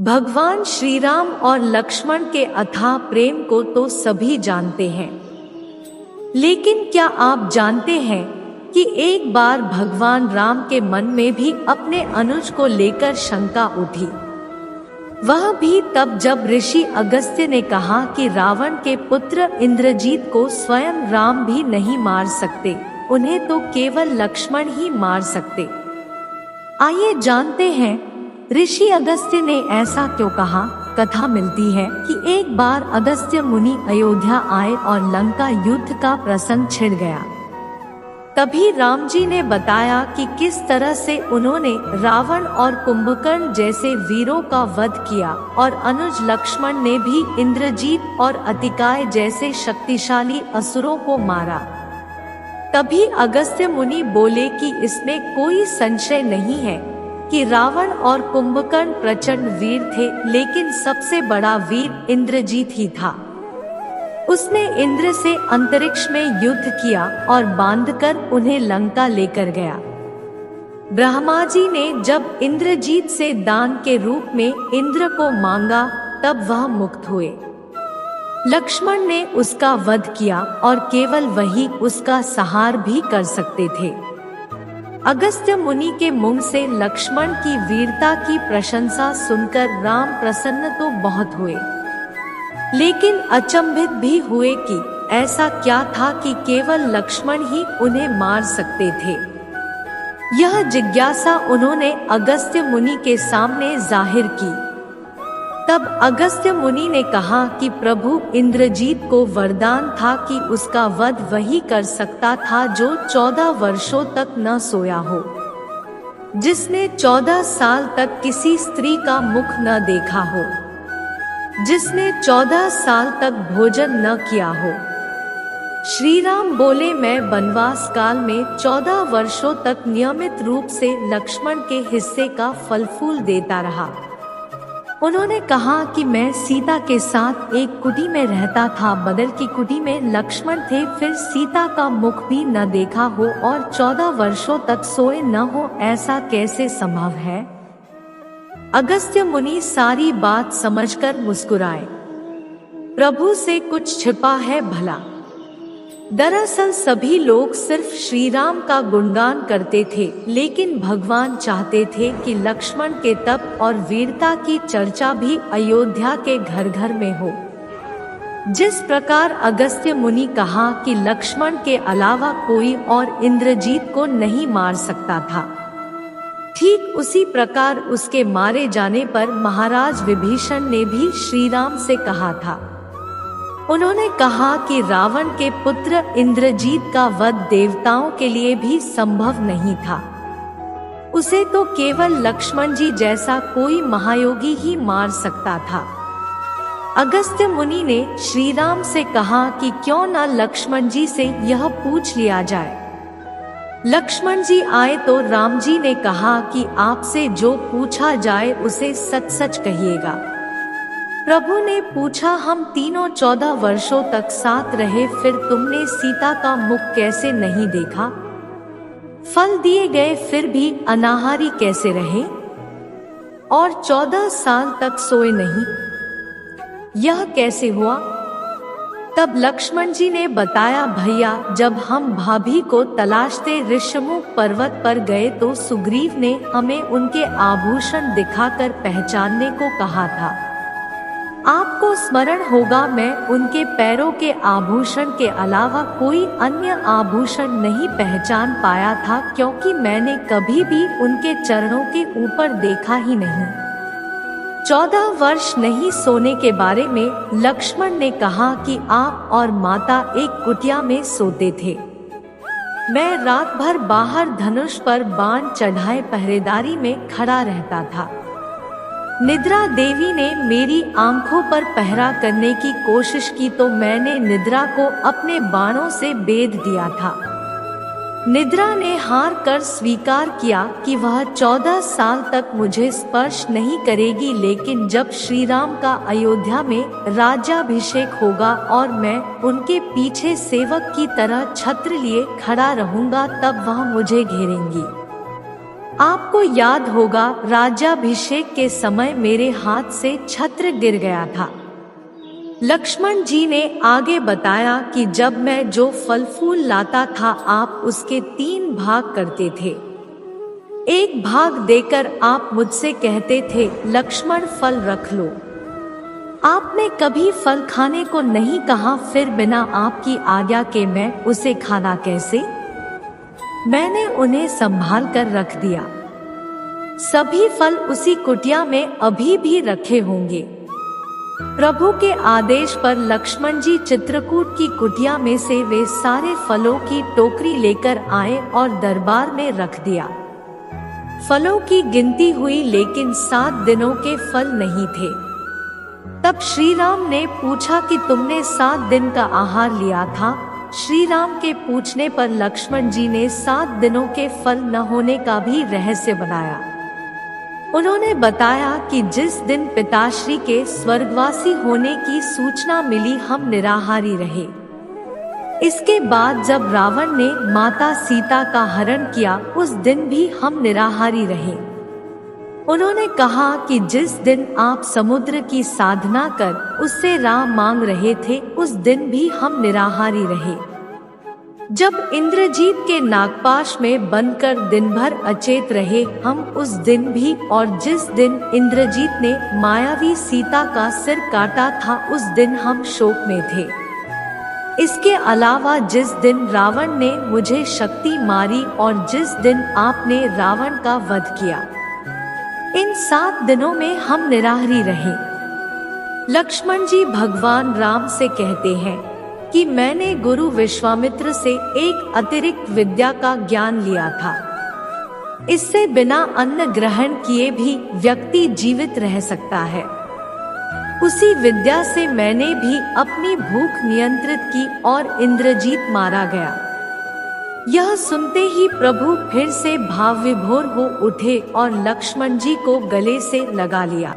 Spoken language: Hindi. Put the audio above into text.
भगवान श्री राम और लक्ष्मण के अथाह प्रेम को तो सभी जानते हैं, लेकिन क्या आप जानते हैं कि एक बार भगवान राम के मन में भी अपने अनुज को लेकर शंका उठी। वह भी तब जब ऋषि अगस्त्य ने कहा कि रावण के पुत्र इंद्रजीत को स्वयं राम भी नहीं मार सकते, उन्हें तो केवल लक्ष्मण ही मार सकते। आइए जानते हैं ऋषि अगस्त्य ने ऐसा क्यों कहा। कथा मिलती है कि एक बार अगस्त्य मुनि अयोध्या आए और लंका युद्ध का प्रसंग छिड़ गया। तभी राम जी ने बताया कि किस तरह से उन्होंने रावण और कुंभकर्ण जैसे वीरों का वध किया और अनुज लक्ष्मण ने भी इंद्रजीत और अतिकाय जैसे शक्तिशाली असुरों को मारा। तभी अगस्त्य मुनि बोले कि इसमें कोई संशय नहीं है कि रावण और कुंभकर्ण प्रचंड वीर थे, लेकिन सबसे बड़ा वीर इंद्रजीत ही था। उसने इंद्र से अंतरिक्ष में युद्ध किया और बांधकर उन्हें लंका लेकर गया। ब्रह्मा जी ने जब इंद्रजीत से दान के रूप में इंद्र को मांगा, तब वह मुक्त हुए। लक्ष्मण ने उसका वध किया और केवल वही उसका संहार भी कर सकते थे। अगस्त्य मुनि के मुंह से लक्ष्मण की वीरता की प्रशंसा सुनकर राम प्रसन्न तो बहुत हुए, लेकिन अचंभित भी हुए कि ऐसा क्या था कि केवल लक्ष्मण ही उन्हें मार सकते थे। यह जिज्ञासा उन्होंने अगस्त्य मुनि के सामने जाहिर की। तब अगस्त्य मुनि ने कहा कि प्रभु इंद्रजीत को वरदान था कि उसका वध वही कर सकता था जो 14 वर्षों तक न सोया हो, जिसने 14 साल तक किसी स्त्री का मुख न देखा हो, जिसने 14 साल तक भोजन न किया हो। श्री राम बोले, मैं वनवास काल में 14 वर्षों तक नियमित रूप से लक्ष्मण के हिस्से का फल फूल देता रहा। उन्होंने कहा कि मैं सीता के साथ एक कुटी में रहता था, बगल की कुटी में लक्ष्मण थे, फिर सीता का मुख भी न देखा हो और 14 वर्षों तक सोए न हो, ऐसा कैसे संभव है। अगस्त्य मुनि सारी बात समझकर मुस्कुराए। प्रभु से कुछ छिपा है भला। दरअसल सभी लोग सिर्फ श्री राम का गुणगान करते थे, लेकिन भगवान चाहते थे कि लक्ष्मण के तप और वीरता की चर्चा भी अयोध्या के घर घर में हो। जिस प्रकार अगस्त्य मुनि कहा कि लक्ष्मण के अलावा कोई और इंद्रजीत को नहीं मार सकता था, ठीक उसी प्रकार उसके मारे जाने पर महाराज विभीषण ने भी श्री राम से कहा था। उन्होंने कहा कि रावण के पुत्र इंद्रजीत का वध देवताओं के लिए भी संभव नहीं था, उसे तो केवल लक्ष्मण जी जैसा कोई महायोगी ही मार सकता था। अगस्त्य मुनि ने श्री राम से कहा कि क्यों न लक्ष्मण जी से यह पूछ लिया जाए। लक्ष्मण जी आए तो राम जी ने कहा कि आपसे जो पूछा जाए उसे सच सच कहिएगा। प्रभु ने पूछा, हम तीनों 14 वर्षों तक साथ रहे, फिर तुमने सीता का मुख कैसे नहीं देखा? फल दिए गए फिर भी अनाहारी कैसे रहे और 14 साल तक सोए नहीं? यह कैसे हुआ? तब लक्ष्मण जी ने बताया, भैया, जब हम भाभी को तलाशते ऋषमुख पर्वत पर गए तो सुग्रीव ने हमें उनके आभूषण दिखाकर पहचानने को कहा था। आपको स्मरण होगा, मैं उनके पैरों के आभूषण के अलावा कोई अन्य आभूषण नहीं पहचान पाया था, क्योंकि मैंने कभी भी उनके चरणों के ऊपर देखा ही नहीं। 14 वर्ष नहीं सोने के बारे में लक्ष्मण ने कहा कि आप और माता एक कुटिया में सोते थे। मैं रात भर बाहर धनुष पर बाण चढ़ाए पहरेदारी में खड़ा रहता था। निद्रा देवी ने मेरी आंखों पर पहरा करने की कोशिश की तो मैंने निद्रा को अपने बाणों से बेध दिया था। निद्रा ने हार कर स्वीकार किया कि वह 14 साल तक मुझे स्पर्श नहीं करेगी, लेकिन जब श्री राम का अयोध्या में राज्याभिषेक होगा और मैं उनके पीछे सेवक की तरह छत्र लिए खड़ा रहूंगा, तब वह मुझे घेरेंगी। आपको याद होगा राज्याभिषेक के समय मेरे हाथ से छत्र गिर गया था। लक्ष्मण जी ने आगे बताया कि जब मैं जो फल फूल लाता था आप उसके 3 भाग करते थे। एक भाग देकर आप मुझसे कहते थे लक्ष्मण फल रख लो। आपने कभी फल खाने को नहीं कहा, फिर बिना आपकी आज्ञा के मैं उसे खाना कैसे? मैंने उन्हें संभाल कर रख दिया। सभी फल उसी कुटिया में अभी भी रखे होंगे। प्रभु के आदेश पर लक्ष्मण जी चित्रकूट की कुटिया में से वे सारे फलों की टोकरी लेकर आए और दरबार में रख दिया। फलों की गिनती हुई लेकिन 7 दिनों के फल नहीं थे। तब श्री राम ने पूछा कि तुमने 7 दिन का आहार लिया था? श्री राम के पूछने पर लक्ष्मण जी ने 7 दिनों के फल न होने का भी रहस्य बनाया। उन्होंने बताया कि जिस दिन पिताश्री के स्वर्गवासी होने की सूचना मिली हम निराहारी रहे। इसके बाद जब रावण ने माता सीता का हरण किया उस दिन भी हम निराहारी रहे। उन्होंने कहा कि जिस दिन आप समुद्र की साधना कर उससे राह मांग रहे थे उस दिन भी हम निराहारी रहे। जब इंद्रजीत के नागपाश में बंधकर दिन भर अचेत रहे हम उस दिन भी, और जिस दिन इंद्रजीत ने मायावी सीता का सिर काटा था उस दिन हम शोक में थे। इसके अलावा जिस दिन रावण ने मुझे शक्ति मारी और जिस दिन आपने रावण का वध किया, इन 7 दिनों में हम निराहारी रहे। लक्ष्मण जी भगवान राम से कहते हैं कि मैंने गुरु विश्वामित्र से एक अतिरिक्त विद्या का ज्ञान लिया था। इससे बिना अन्न ग्रहण किए भी व्यक्ति जीवित रह सकता है। उसी विद्या से मैंने भी अपनी भूख नियंत्रित की और इंद्रजीत मारा गया। यह सुनते ही प्रभु फिर से भाव विभोर हो उठे और लक्ष्मण जी को गले से लगा लिया।